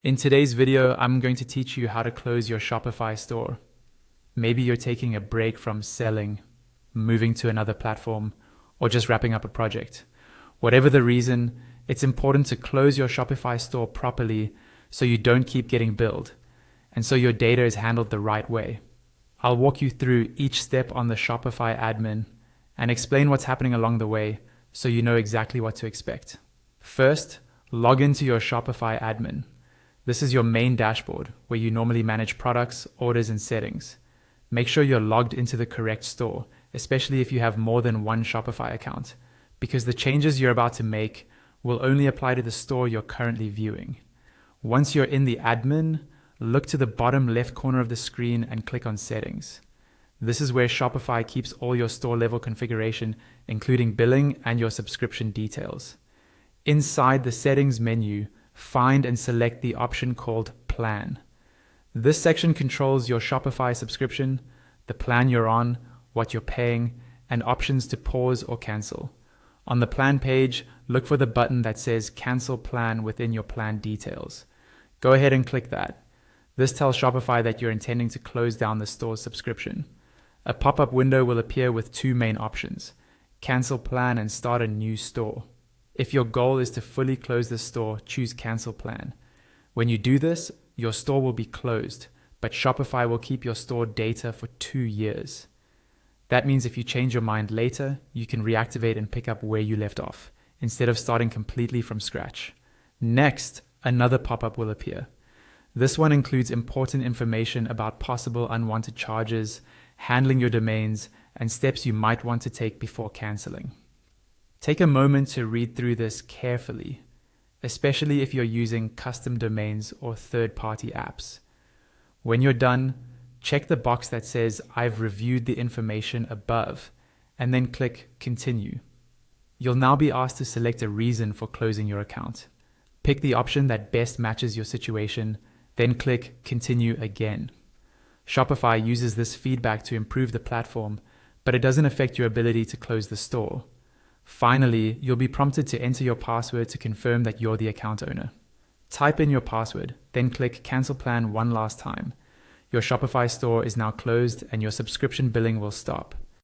In today's video, I'm going to teach you how to close your Shopify store. Maybe you're taking a break from selling, moving to another platform, or just wrapping up a project. Whatever the reason, it's important to close your Shopify store properly so you don't keep getting billed, and so your data is handled the right way. I'll walk you through each step on the Shopify admin and explain what's happening along the way so you know exactly what to expect. First, log into your Shopify admin. This is your main dashboard where you normally manage products, orders, and settings. Make sure you're logged into the correct store, especially if you have more than one Shopify account, because the changes you're about to make will only apply to the store you're currently viewing. Once you're in the admin, look to the bottom left corner of the screen and click on Settings. This is where Shopify keeps all your store level configuration, including billing and your subscription details. Inside the Settings menu, find and select the option called Plan. This section controls your Shopify subscription, the plan you're on, what you're paying, and options to pause or cancel. On the plan page, look for the button that says Cancel Plan within your plan details. Go ahead and click that. This tells Shopify that you're intending to close down the store's subscription. A pop-up window will appear with two main options: Cancel Plan and Start a New Store. If your goal is to fully close the store, choose Cancel Plan. When you do this, your store will be closed, but Shopify will keep your store data for 2 years. That means if you change your mind later, you can reactivate and pick up where you left off, instead of starting completely from scratch. Next, another pop-up will appear. This one includes important information about possible unwanted charges, handling your domains, and steps you might want to take before canceling. Take a moment to read through this carefully, especially if you're using custom domains or third-party apps. When you're done, check the box that says I've reviewed the information above, and then click Continue. You'll now be asked to select a reason for closing your account. Pick the option that best matches your situation, then click Continue again. Shopify uses this feedback to improve the platform, but it doesn't affect your ability to close the store. Finally, you'll be prompted to enter your password to confirm that you're the account owner. Type in your password, then click Cancel Plan one last time. Your Shopify store is now closed and your subscription billing will stop.